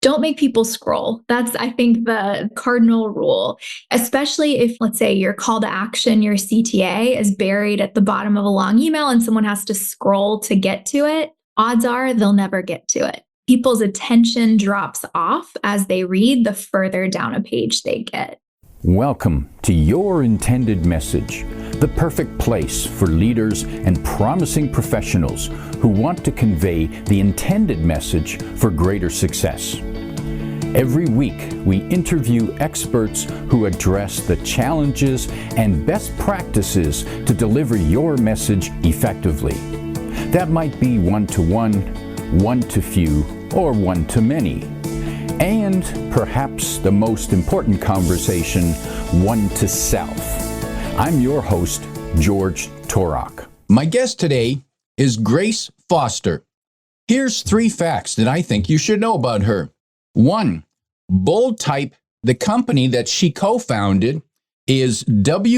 Don't make people scroll. That's, I think, the cardinal rule, especially if, let's say, your call to action, your CTA is buried at the bottom of a long email and someone has to scroll to get to it. Odds are they'll never get to it. People's attention drops off as they read the further down a page they get. Welcome to Your Intended Message, the perfect place for leaders and promising professionals who want to convey the intended message for greater success. Every week, we interview experts who address the challenges and best practices to deliver your message effectively. That might be one-to-one, one-to-few, or one-to-many. And perhaps the most important conversation, one-to-self. I'm your host, George Torok. My guest today is Grace Foster. Here's 3 facts that I think you should know about her. 1, Bold Type, the company that she co-founded, is WBENC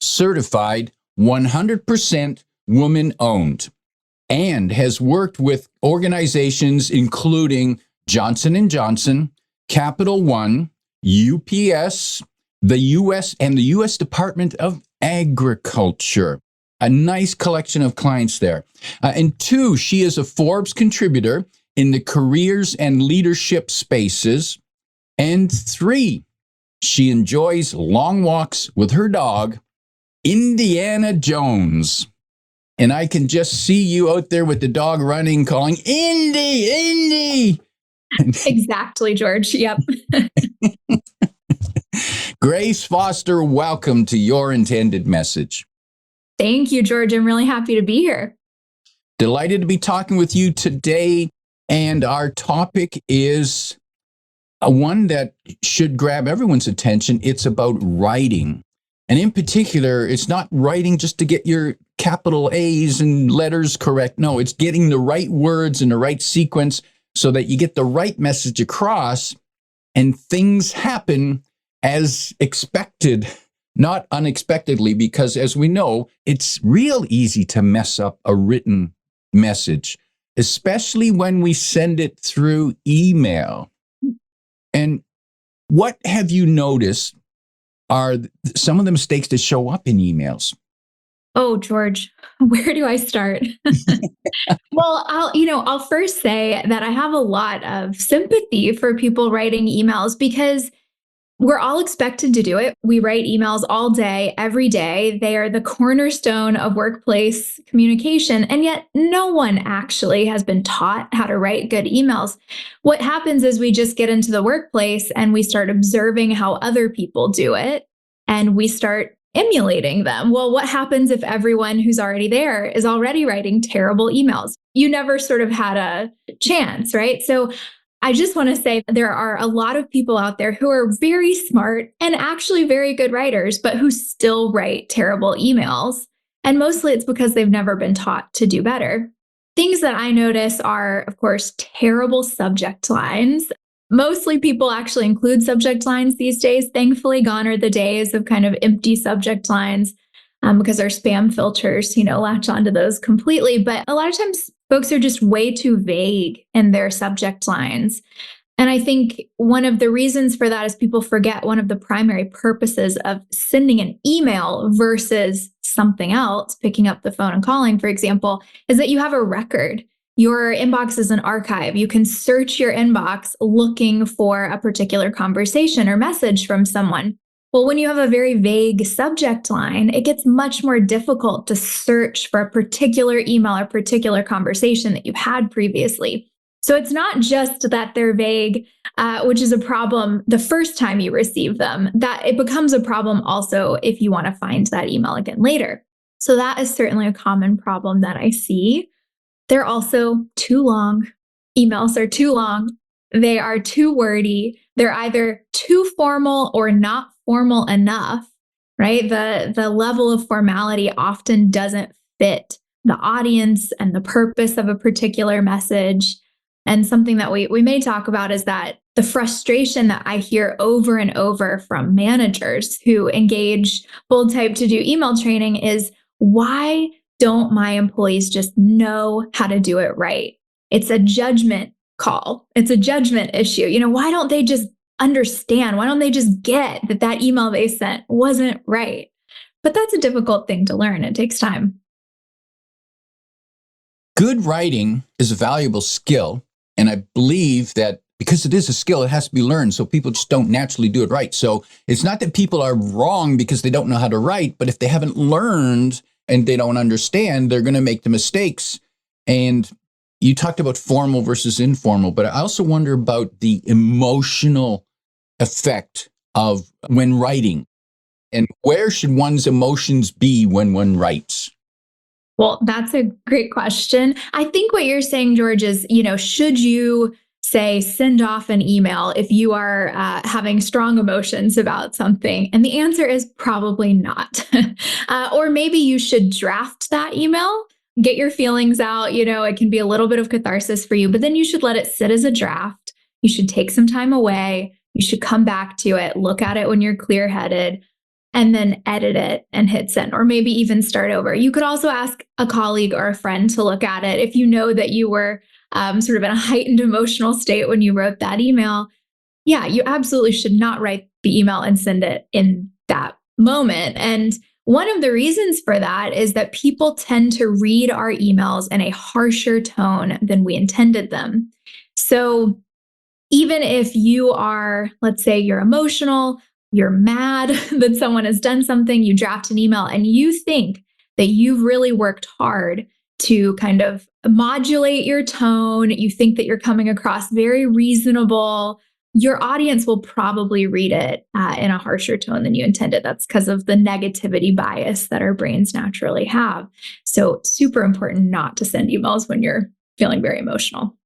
certified, 100% woman-owned, and has worked with organizations including Johnson & Johnson, Capital One, UPS, the U.S. Department of Agriculture. A nice collection of clients there. And 2, she is a Forbes contributor in the careers and leadership spaces. And 3, she enjoys long walks with her dog, Indiana Jones. And I can just see you out there with the dog running, calling, Indy, Indy. Exactly, George. Yep. Grace Foster, welcome to Your Intended Message. Thank you, George. I'm really happy to be here. Delighted to be talking with you today. And our topic is one that should grab everyone's attention. It's about writing. And in particular, it's not writing just to get your capital A's and letters correct. No, it's getting the right words in the right sequence so that you get the right message across and things happen as expected, not unexpectedly, because as we know, it's real easy to mess up a written message, especially when we send it through email. And what have you noticed are some of the mistakes that show up in emails? Oh, George, where do I start? Well, I'll first say that I have a lot of sympathy for people writing emails because we're all expected to do it. We write emails all day, every day. They are the cornerstone of workplace communication. And yet no one actually has been taught how to write good emails. What happens is we just get into the workplace and we start observing how other people do it and we start emulating them. Well, what happens if everyone who's already there is already writing terrible emails? You never sort of had a chance, right? So I just want to say there are a lot of people out there who are very smart and actually very good writers, but who still write terrible emails. And mostly it's because they've never been taught to do better. Things that I notice are, of course, terrible subject lines. Mostly people actually include subject lines these days. Thankfully, gone are the days of kind of empty subject lines because our spam filters, latch onto those completely. But a lot of times folks are just way too vague in their subject lines. And I think one of the reasons for that is people forget one of the primary purposes of sending an email versus something else, picking up the phone and calling, for example, is that you have a record. Your inbox is an archive. You can search your inbox looking for a particular conversation or message from someone. Well, when you have a very vague subject line, it gets much more difficult to search for a particular email or particular conversation that you've had previously. So it's not just that they're vague, which is a problem the first time you receive them, that it becomes a problem also if you want to find that email again later. So that is certainly a common problem that I see. They're also too long. Emails are too long. They are too wordy. They're either too formal or not formal enough, right? The level of formality often doesn't fit the audience and the purpose of a particular message. And something that we may talk about is that the frustration that I hear over and over from managers who engage bold type to do email training is, why don't my employees just know how to do it right? It's a judgment call. It's a judgment issue. Why don't they just understand? Why don't they just get that that email they sent wasn't right? But that's a difficult thing to learn. It takes time. Good writing is a valuable skill. And I believe that because it is a skill, it has to be learned. So people just don't naturally do it right. So it's not that people are wrong because they don't know how to write, but if they haven't learned and they don't understand, they're going to make the mistakes. And you talked about formal versus informal, but I also wonder about the emotional effect of when writing, and where should one's emotions be when one writes? Well, that's a great question. I think what you're saying, George, is, should you say send off an email if you are having strong emotions about something? And the answer is probably not. Or maybe you should draft that email, get your feelings out. It can be a little bit of catharsis for you, but then you should let it sit as a draft. You should take some time away. You should come back to it, look at it when you're clear-headed, and then edit it and hit send, or maybe even start over. You could also ask a colleague or a friend to look at it if you know that you were sort of in a heightened emotional state when you wrote that email. Yeah, you absolutely should not write the email and send it in that moment. And one of the reasons for that is that people tend to read our emails in a harsher tone than we intended them. So even if you are, let's say you're emotional, you're mad that someone has done something, you draft an email and you think that you've really worked hard to kind of modulate your tone, you think that you're coming across very reasonable, your audience will probably read it in a harsher tone than you intended. That's because of the negativity bias that our brains naturally have. So super important not to send emails when you're feeling very emotional.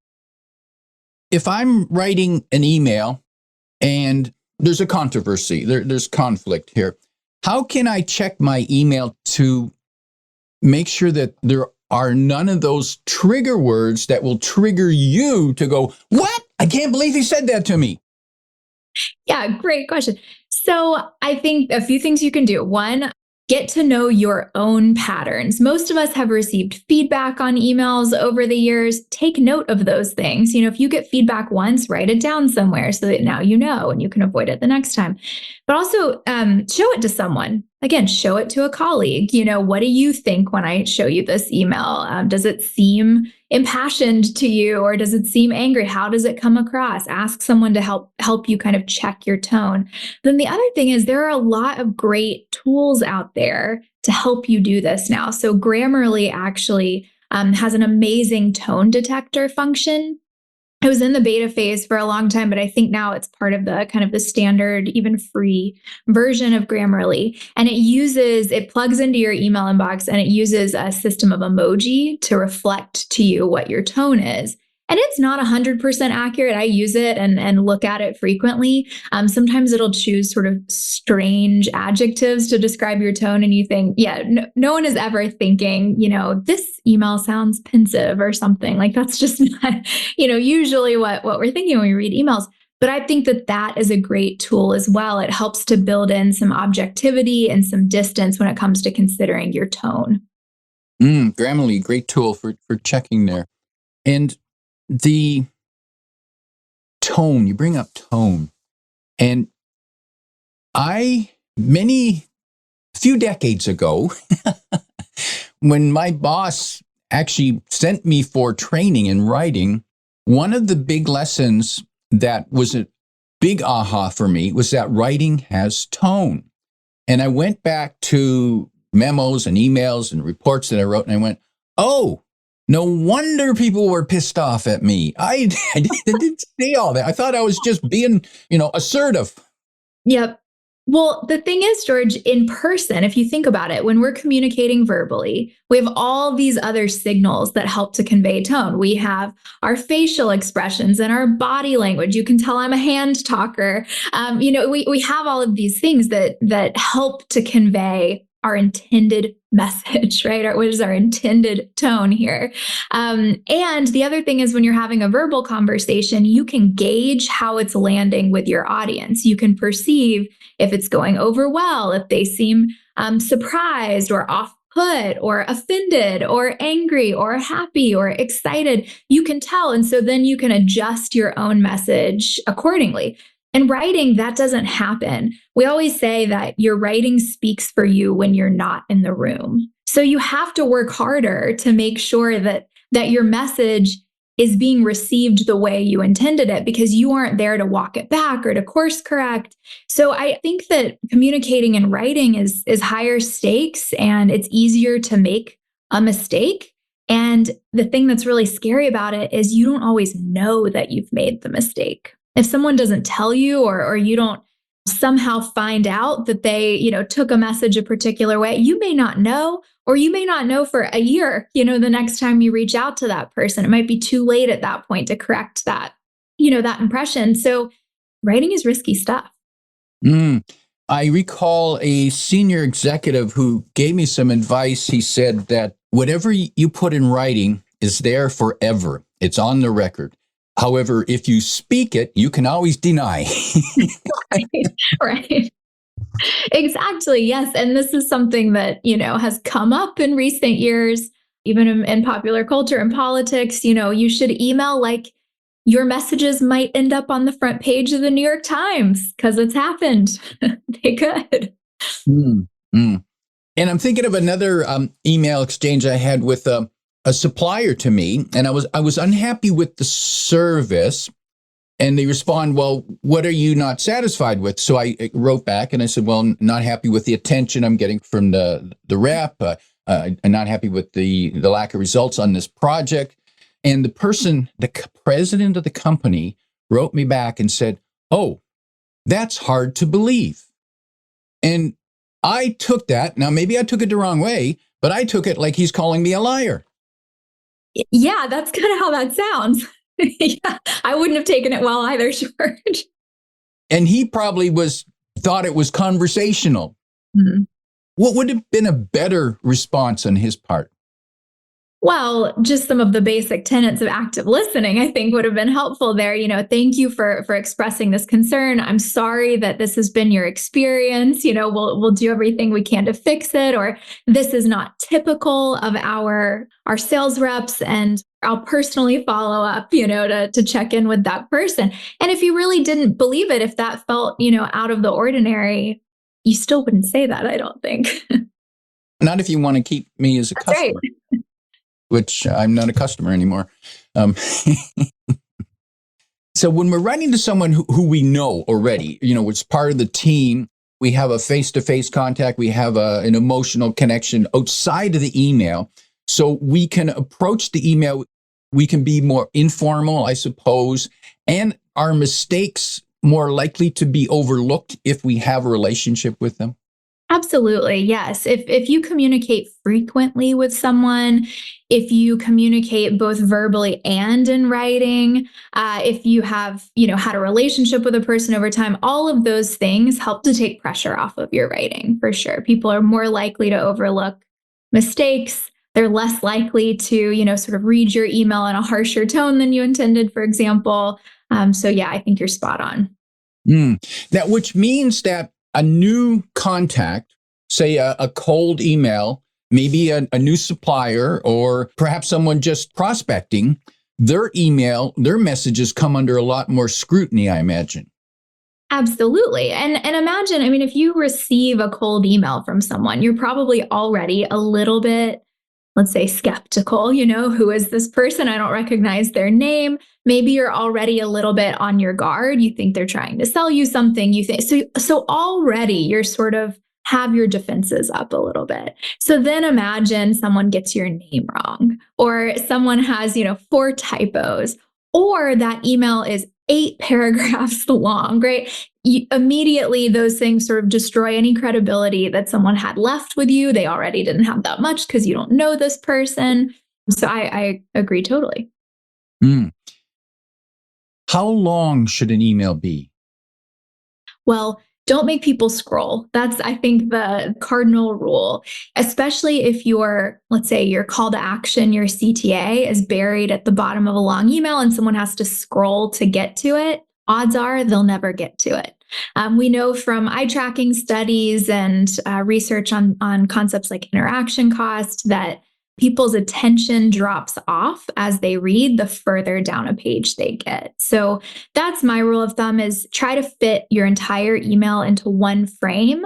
If I'm writing an email and there's a controversy, there's conflict here, how can I check my email to make sure that there are none of those trigger words that will trigger you to go, what? I can't believe he said that to me. Yeah, great question. So I think a few things you can do. One, get to know your own patterns. Most of us have received feedback on emails over the years. Take note of those things. If you get feedback once, write it down somewhere so that now you know and you can avoid it the next time. But also show it to someone. Again, show it to a colleague. What do you think when I show you this email? Does it seem impassioned to you, or does it seem angry? How does it come across? Ask someone to help you kind of check your tone. Then the other thing is there are a lot of great tools out there to help you do this now. So Grammarly actually has an amazing tone detector function. It was in the beta phase for a long time, but I think now it's part of the kind of the standard, even free version of Grammarly. And it plugs into your email inbox and it uses a system of emoji to reflect to you what your tone is. And it's not 100% accurate. I use it and look at it frequently. Sometimes it'll choose sort of strange adjectives to describe your tone. And you think, yeah, no one is ever thinking, this email sounds pensive or something. Like that's just not, usually what we're thinking when we read emails. But I think that is a great tool as well. It helps to build in some objectivity and some distance when it comes to considering your tone. Grammarly, great tool for checking there. And the tone, you bring up tone. And a few decades ago, when my boss actually sent me for training in writing, one of the big lessons that was a big aha for me was that writing has tone. And I went back to memos and emails and reports that I wrote, and I went, oh, no wonder people were pissed off at me. I didn't say all that. I thought I was just being, assertive. Yep. Well, the thing is, George, in person, if you think about it, when we're communicating verbally, we have all these other signals that help to convey tone. We have our facial expressions and our body language. You can tell I'm a hand talker. We have all of these things that help to convey our intended message, right? What is our intended tone here? And the other thing is when you're having a verbal conversation, you can gauge how it's landing with your audience. You can perceive if it's going over well, if they seem surprised or put or offended or angry or happy or excited. You can tell. And so then you can adjust your own message accordingly. In writing, that doesn't happen. We always say that your writing speaks for you when you're not in the room. So you have to work harder to make sure that your message is being received the way you intended it, because you aren't there to walk it back or to course correct. So I think that communicating in writing is higher stakes, and it's easier to make a mistake. And the thing that's really scary about it is you don't always know that you've made the mistake. If someone doesn't tell you, or you don't somehow find out that they, took a message a particular way, you may not know, or you may not know for a year, the next time you reach out to that person. It might be too late at that point to correct that, that impression. So writing is risky stuff. I recall a senior executive who gave me some advice. He said that whatever you put in writing is there forever. It's on the record. However, if you speak it, you can always deny. Right. Exactly. Yes. And this is something that, has come up in recent years, even in popular culture and politics. You should email like your messages might end up on the front page of the New York Times because it's happened. They could. And I'm thinking of another email exchange I had with a supplier to me, and I was unhappy with the service. And they respond, well, what are you not satisfied with? So I wrote back and I said, well, not happy with the attention I'm getting from the rep. I'm not happy with the lack of results on this project. And the person, the president of the company, wrote me back and said, oh, that's hard to believe. And I took that. Now, maybe I took it the wrong way, but I took it like he's calling me a liar. Yeah, that's kind of how that sounds. Yeah, I wouldn't have taken it well either, George. And he probably thought it was conversational. Mm-hmm. What would have been a better response on his part? Well, just some of the basic tenets of active listening, I think, would have been helpful there. Thank you for expressing this concern. I'm sorry that this has been your experience. We'll do everything we can to fix it. Or this is not typical of our sales reps, and I'll personally follow up, to check in with that person. And if you really didn't believe it, if that felt, out of the ordinary, you still wouldn't say that, I don't think. Not if you want to keep me as a That's customer. Right. Which I'm not a customer anymore. So when we're writing to someone who we know already, it's part of the team, we have a face-to-face contact, we have an emotional connection outside of the email, so we can approach the email, we can be more informal, I suppose, and our mistakes more likely to be overlooked if we have a relationship with them. Absolutely. Yes. If you communicate frequently with someone, if you communicate both verbally and in writing, if you have, had a relationship with a person over time, all of those things help to take pressure off of your writing, for sure. People are more likely to overlook mistakes. They're less likely to, sort of read your email in a harsher tone than you intended, for example. So yeah, I think you're spot on. That which means that a new contact, say a cold email, maybe a new supplier, or perhaps someone just prospecting, their messages come under a lot more scrutiny, I imagine. Absolutely. And imagine, if you receive a cold email from someone, you're probably already a little bit, let's say, skeptical, who is this person? I don't recognize their name. Maybe you're already a little bit on your guard. You think they're trying to sell you something. You think so already you're sort of have your defenses up a little bit. So then imagine someone gets your name wrong, or someone has, 4 typos, or that email is 8 paragraphs long, right? Immediately those things sort of destroy any credibility that someone had left with you. They already didn't have that much because you don't know this person. So I agree totally. How long should an email be? Well, don't make people scroll. That's, I think, the cardinal rule, especially if let's say your call to action, your CTA is buried at the bottom of a long email and someone has to scroll to get to it. Odds are they'll never get to it. We know from eye tracking studies and research on concepts like interaction cost that people's attention drops off as they read the further down a page they get. So that's my rule of thumb is try to fit your entire email into one frame.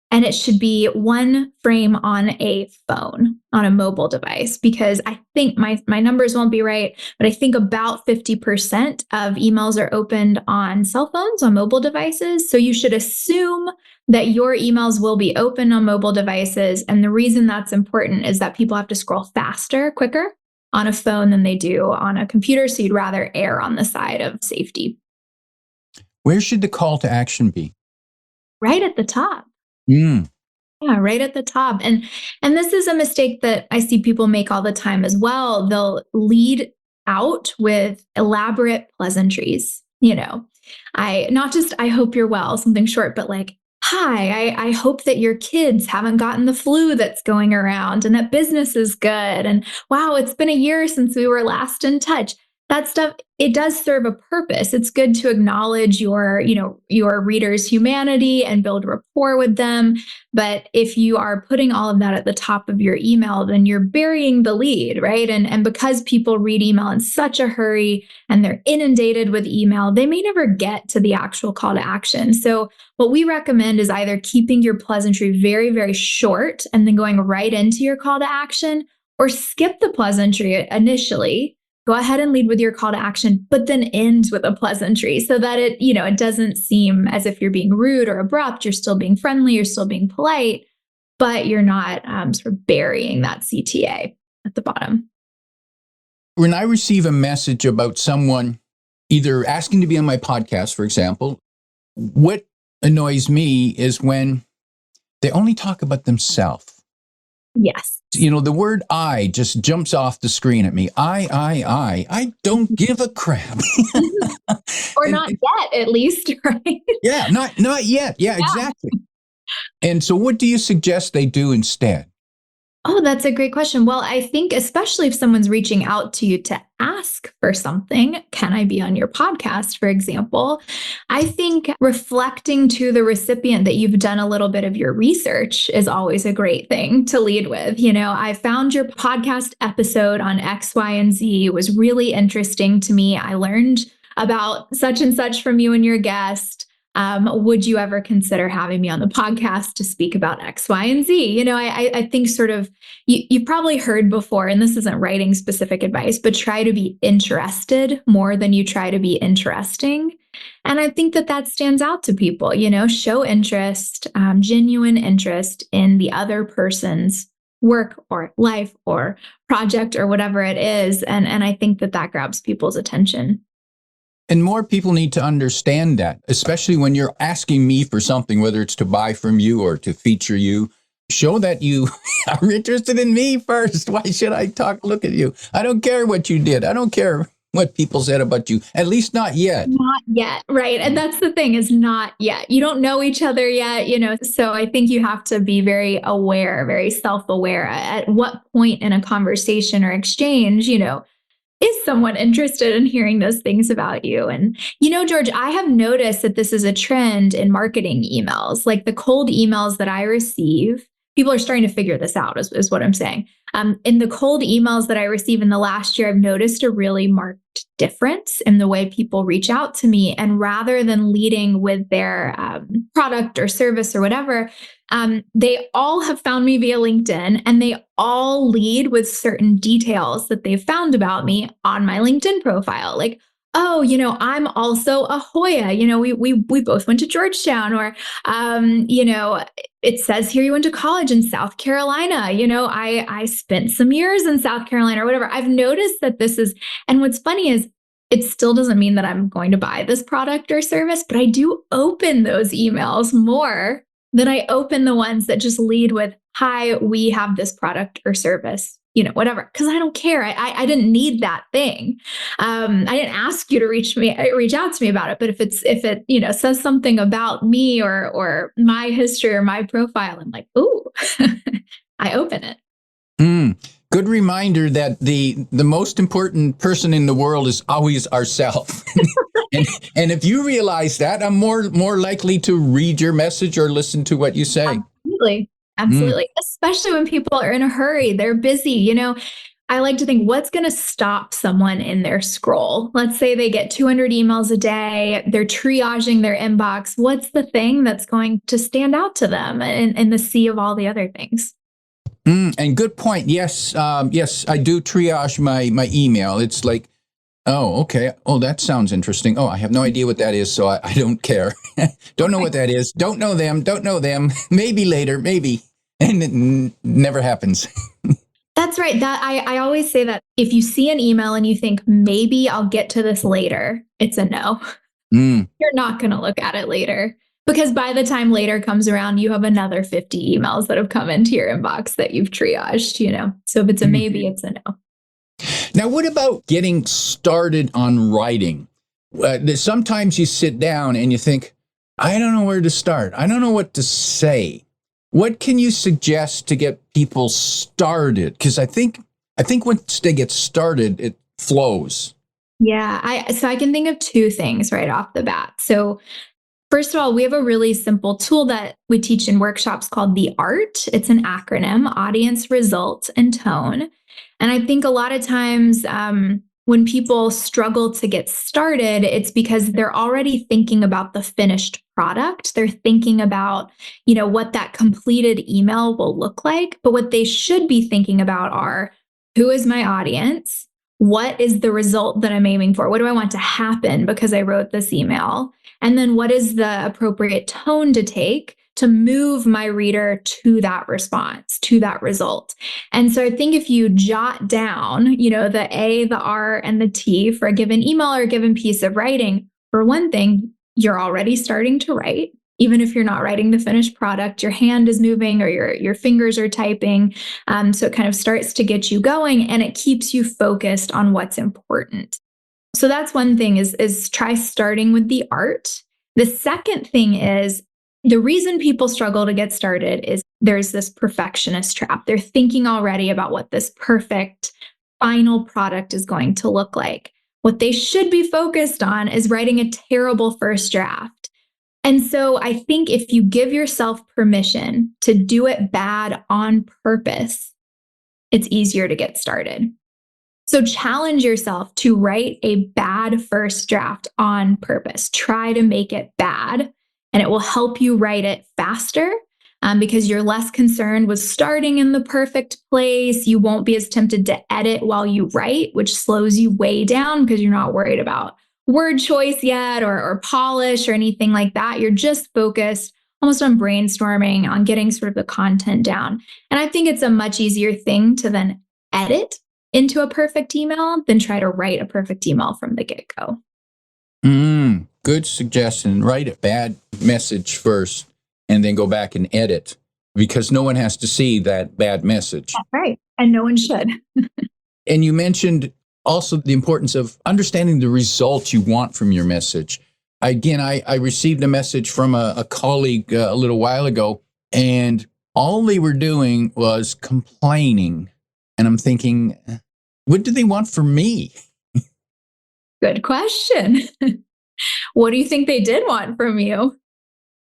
And it should be one frame on a phone, on a mobile device, because I think my numbers won't be right, but I think about 50% of emails are opened on cell phones, on mobile devices. So you should assume that your emails will be open on mobile devices. And the reason that's important is that people have to scroll faster, quicker on a phone than they do on a computer. So you'd rather err on the side of safety. Where should the call to action be? Right at the top. Mm. Yeah, right at the top. And this is a mistake that I see people make all the time as well. They'll lead out with elaborate pleasantries, not just I hope you're well, something short, but like, hi, I hope that your kids haven't gotten the flu that's going around and that business is good. And wow, it's been a year since we were last in touch. That stuff, it does serve a purpose. It's good to acknowledge your reader's humanity and build rapport with them. But if you are putting all of that at the top of your email, then you're burying the lead, right? And because people read email in such a hurry and they're inundated with email, they may never get to the actual call to action. So what we recommend is either keeping your pleasantry very, very short and then going right into your call to action, or skip the pleasantry initially. Go ahead and lead with your call to action, but then end with a pleasantry so that it doesn't seem as if you're being rude or abrupt. You're still being friendly, you're still being polite, but you're not sort of burying that CTA at the bottom. When I receive a message about someone either asking to be on my podcast, for example, what annoys me is when they only talk about themselves. Yes. The word I just jumps off the screen at me. I don't give a crap. Or not yet, at least, right? Yeah, not yet. Yeah, exactly. And so what do you suggest they do instead? Oh, that's a great question. Well, I think especially if someone's reaching out to you to ask for something, can I be on your podcast, for example? I think reflecting to the recipient that you've done a little bit of your research is always a great thing to lead with. I found your podcast episode on X, Y, and Z. It was really interesting to me. I learned about such and such from you and your guest. Would you ever consider having me on the podcast to speak about X, Y, and Z? I think sort of you've probably heard before, and this isn't writing specific advice, but try to be interested more than you try to be interesting. And I think that stands out to people, show interest, genuine interest in the other person's work or life or project or whatever it is. And I think that grabs people's attention. And more people need to understand that, especially when you're asking me for something, whether it's to buy from you or to feature you. Show that you are interested in me first. Why should I look at you? I don't care what you did. I don't care what people said about you, at least not yet. Not yet, right? And that's the thing, is not yet. You don't know each other yet, so I think you have to be very aware, very self-aware at what point in a conversation or exchange, is someone interested in hearing those things about you? And, George, I have noticed that this is a trend in marketing emails, like the cold emails that I receive. People are starting to figure this out, is what I'm saying. In the cold emails that I receive in the last year, I've noticed a really marked difference in the way people reach out to me. And rather than leading with their product or service or whatever, they all have found me via LinkedIn, and they all lead with certain details that they've found about me on my LinkedIn profile. Like, oh, I'm also a Hoya. We both went to Georgetown, or, it says here you went to college in South Carolina. I spent some years in South Carolina or whatever. I've noticed that this is, and what's funny is it still doesn't mean that I'm going to buy this product or service, but I do open those emails more than I open the ones that just lead with, hi, we have this product or service, whatever, because I don't care. I didn't need that thing. I didn't ask you to reach out to me about it. But if it says something about me or my history or my profile, I'm like, ooh, I open it. Good reminder that the most important person in the world is always ourselves. and and if you realize that, I'm more likely to read your message or listen to what you say. Absolutely. Mm, Absolutely. Especially when people are in a hurry, they're busy. I like to think what's going to stop someone in their scroll. Let's say they get 200 emails a day, they're triaging their inbox. What's the thing that's going to stand out to them in the sea of all the other things? and good point. Yes, yes, I do triage my email. It's like, oh, okay. Oh, that sounds interesting. Oh, I have no idea what that is, so I don't care. Don't know what that is. Don't know them. Don't know them. Maybe later, maybe. And it never happens. That's right. That I always say that if you see an email and you think maybe I'll get to this later, it's a no. Mm, You're not going to look at it later because by the time later comes around, you have another 50 emails that have come into your inbox that you've triaged. So if it's a maybe, it's a no. Now, what about getting started on writing? Sometimes you sit down and you think, I don't know where to start. I don't know what to say. What can you suggest to get people started? Because I think once they get started, it flows. Yeah, I can think of two things right off the bat. So first of all, we have a really simple tool that we teach in workshops called the ART. It's an acronym: audience, result, and tone. And I think a lot of times when people struggle to get started, it's because they're already thinking about the finished product. They're thinking about, what that completed email will look like. But what they should be thinking about are, who is my audience? What is the result that I'm aiming for? What do I want to happen because I wrote this email? And then what is the appropriate tone to take to move my reader to that response, to that result? And so I think if you jot down, the A, the R, and the T for a given email or a given piece of writing, for one thing, you're already starting to write. Even if you're not writing the finished product, your hand is moving or your fingers are typing. So it kind of starts to get you going and it keeps you focused on what's important. So that's one thing is try starting with the art. The second thing is the reason people struggle to get started is there's this perfectionist trap. They're thinking already about what this perfect final product is going to look like. What they should be focused on is writing a terrible first draft. And so I think if you give yourself permission to do it bad on purpose, it's easier to get started. So challenge yourself to write a bad first draft on purpose. Try to make it bad, and it will help you write it faster because you're less concerned with starting in the perfect place. You won't be as tempted to edit while you write, which slows you way down because you're not worried about word choice yet or polish or anything like that. You're just focused almost on brainstorming, on getting sort of the content down. And I think it's a much easier thing to then edit into a perfect email than try to write a perfect email from the get-go. Good suggestion. Write a bad message first and then go back and edit because no one has to see that bad message. That's right. And no one should. And you mentioned also the importance of understanding the result you want from your message. Again, I received a message from a colleague a little while ago, and all they were doing was complaining. And I'm thinking, what do they want from me? Good question. What do you think they did want from you?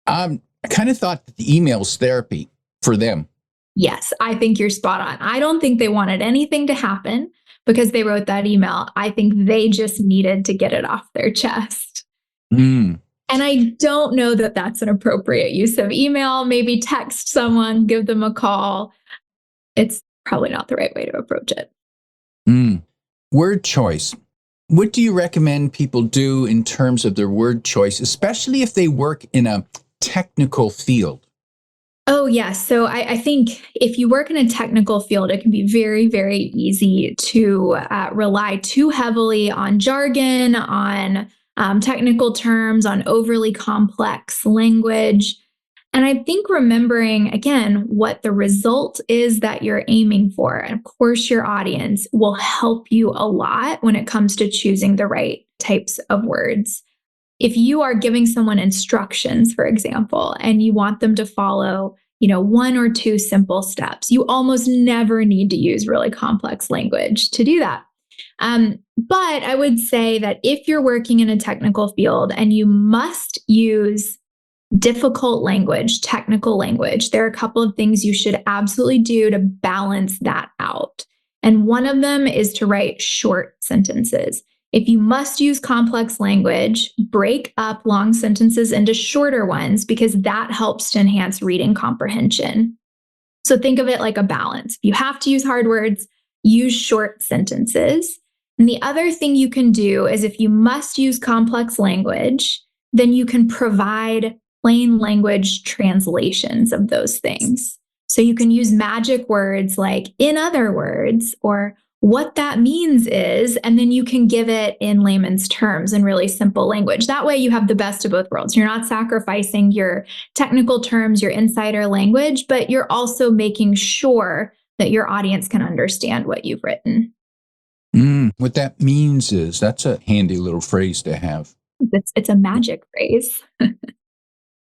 I kind of thought that the email's therapy for them. Yes, I think you're spot on. I don't think they wanted anything to happen because they wrote that email. I think they just needed to get it off their chest. And I don't know that that's an appropriate use of email. Maybe text someone, give them a call. It's probably not the right way to approach it. Word choice. What do you recommend people do in terms of their word choice, especially if they work in a technical field? Oh, yes. So I think if you work in a technical field, it can be very, very easy to rely too heavily on jargon, on technical terms, on overly complex language. And I think remembering, again, what the result is that you're aiming for, and of course, your audience will help you a lot when it comes to choosing the right types of words. If you are giving someone instructions, for example, and you want them to follow one or two simple steps. You almost never need to use really complex language to do that. But I would say that if you're working in a technical field and you must use difficult language, technical language, there are a couple of things you should absolutely do to balance that out. And one of them is to write short sentences. If you must use complex language, break up long sentences into shorter ones because that helps to enhance reading comprehension. So think of it like a balance. If you have to use hard words, use short sentences. And the other thing you can do is if you must use complex language, then you can provide plain language translations of those things. So you can use magic words like in other words or what that means is, and then you can give it in layman's terms in really simple language. That way you have the best of both worlds. You're not sacrificing your technical terms, your insider language, but you're also making sure that your audience can understand what you've written. What that means is, that's a handy little phrase to have. It's a magic phrase.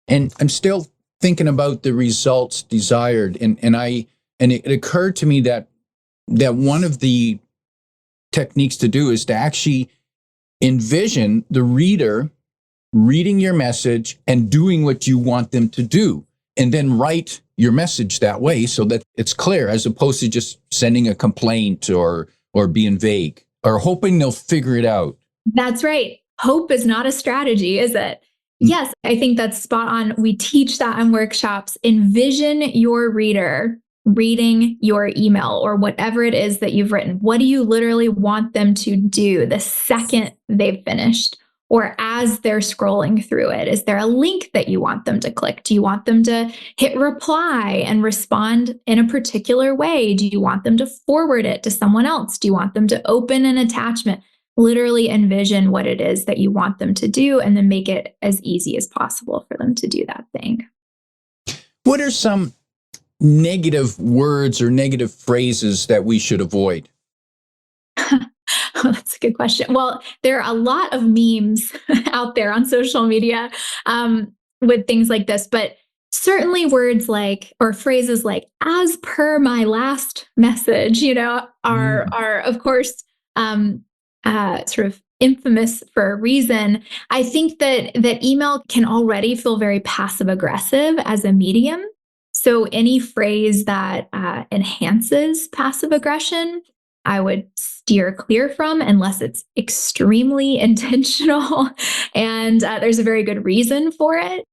And I'm still thinking about the results desired. And it occurred to me that one of the techniques to do is to actually envision the reader reading your message and doing what you want them to do, and then write your message that way so that it's clear, as opposed to just sending a complaint or being vague or hoping they'll figure it out. That's right. Hope is not a strategy, is it? Yes, I think that's spot on. We teach that in workshops. Envision your reader reading your email or whatever it is that you've written. What do you literally want them to do the second they've finished or as they're scrolling through it? Is there a link that you want them to click? Do you want them to hit reply and respond in a particular way? Do you want them to forward it to someone else? Do you want them to open an attachment? Literally envision what it is that you want them to do and then make it as easy as possible for them to do that thing. What are some negative words or negative phrases that we should avoid? That's a good question. Well, there are a lot of memes out there on social media with things like this, but certainly words like, or phrases like, as per my last message, are of course, sort of infamous for a reason. I think that email can already feel very passive aggressive as a medium. So any phrase that enhances passive aggression, I would steer clear from unless it's extremely intentional and there's a very good reason for it.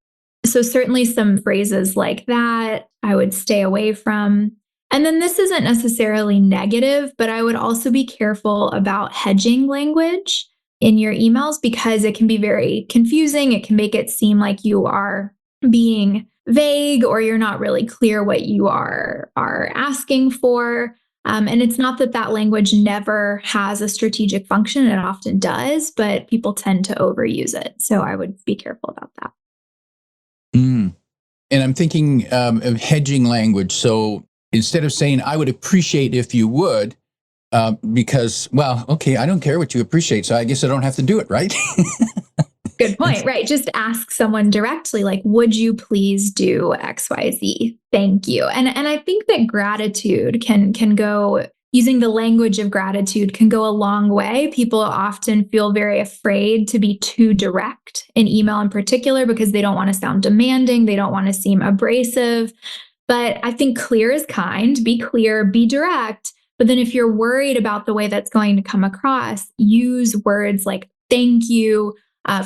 So certainly some phrases like that I would stay away from. And then this isn't necessarily negative, but I would also be careful about hedging language in your emails because it can be very confusing. It can make it seem like you are being vague or you're not really clear what you are asking for. And it's not that language never has a strategic function. It often does, but people tend to overuse it. So I would be careful about that. And I'm thinking of hedging language. So instead of saying, I would appreciate if you would, because, well, okay, I don't care what you appreciate, so I guess I don't have to do it, right? Good point, right? Just ask someone directly, like, would you please do X, Y, Z? Thank you. And I think that gratitude can go, using the language of gratitude can go a long way. People often feel very afraid to be too direct in email in particular because they don't want to sound demanding. They don't want to seem abrasive. But I think clear is kind. Be clear, be direct. But then if you're worried about the way that's going to come across, use words like thank you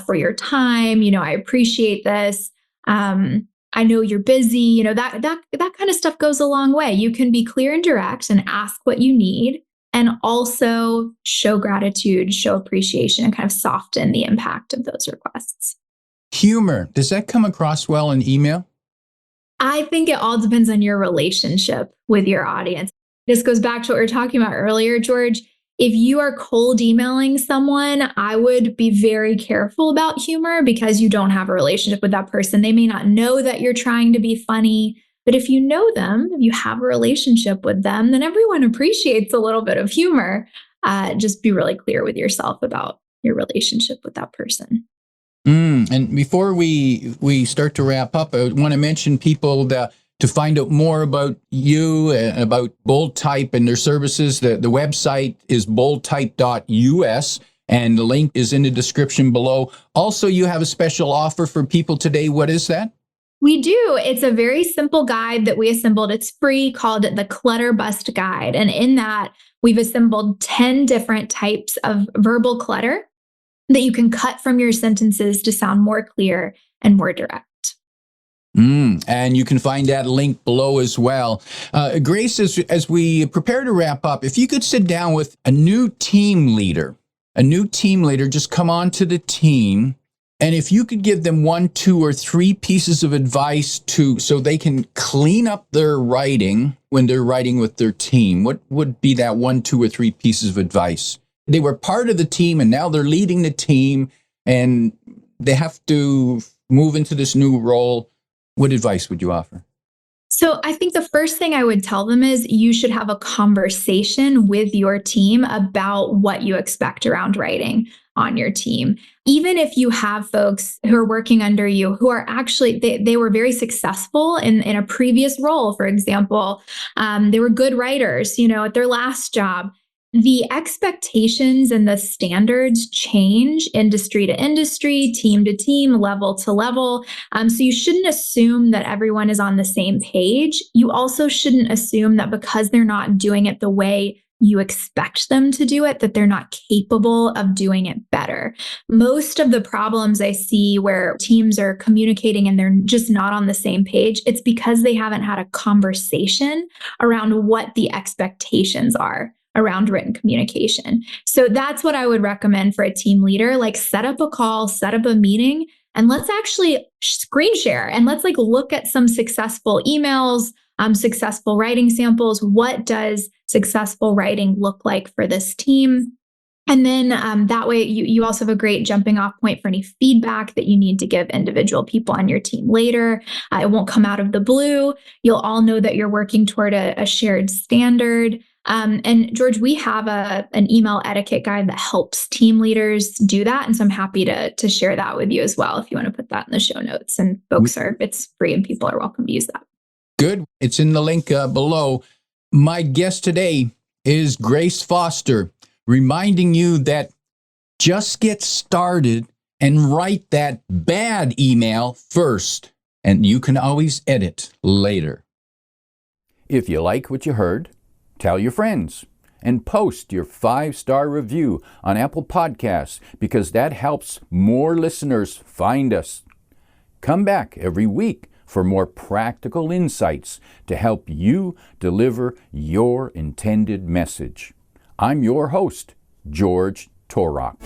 for your time. I appreciate this. I know you're busy. That kind of stuff goes a long way. You can be clear and direct and ask what you need and also show gratitude, show appreciation, and kind of soften the impact of those requests. Humor, does that come across well in email? I think it all depends on your relationship with your audience. This goes back to what we were talking about earlier, George. If you are cold emailing someone, I would be very careful about humor because you don't have a relationship with that person. They may not know that you're trying to be funny, but if you know them, if you have a relationship with them, then everyone appreciates a little bit of humor. Just be really clear with yourself about your relationship with that person. And before we start to wrap up, I want to mention people that To find out more about you, about Bold Type and their services, the website is boldtype.us, and the link is in the description below. Also, you have a special offer for people today. What is that? We do. It's a very simple guide that we assembled. It's free, called the Clutter Bust Guide. And in that, we've assembled 10 different types of verbal clutter that you can cut from your sentences to sound more clear and more direct. And you can find that link below as well. Grace, as we prepare to wrap up, if you could sit down with a new team leader, just come on to the team, and if you could give them 1, 2, or 3 pieces of advice so they can clean up their writing when they're writing with their team, what would be that 1, 2, or 3 pieces of advice? They were part of the team, and now they're leading the team, and they have to move into this new role. What advice would you offer? So I think the first thing I would tell them is you should have a conversation with your team about what you expect around writing on your team. Even if you have folks who are working under you who are actually, they were very successful in a previous role, for example, they were good writers, at their last job. The expectations and the standards change industry to industry, team to team, level to level. So you shouldn't assume that everyone is on the same page. You also shouldn't assume that because they're not doing it the way you expect them to do it, that they're not capable of doing it better. Most of the problems I see where teams are communicating and they're just not on the same page, it's because they haven't had a conversation around what the expectations are around written communication. So that's what I would recommend for a team leader. Like, set up a call, set up a meeting, and let's actually screen share and let's look at some successful emails, successful writing samples. What does successful writing look like for this team? And then that way you also have a great jumping off point for any feedback that you need to give individual people on your team later. It won't come out of the blue. You'll all know that you're working toward a shared standard. And George, we have an email etiquette guide that helps team leaders do that. And so I'm happy to share that with you as well if you want to put that in the show notes. And it's free and people are welcome to use that. Good. It's in the link below. My guest today is Grace Foster, reminding you that just get started and write that bad email first, and you can always edit later. If you like what you heard, tell your friends and post your 5-star review on Apple Podcasts, because that helps more listeners find us. Come back every week for more practical insights to help you deliver your intended message. I'm your host, George Torok.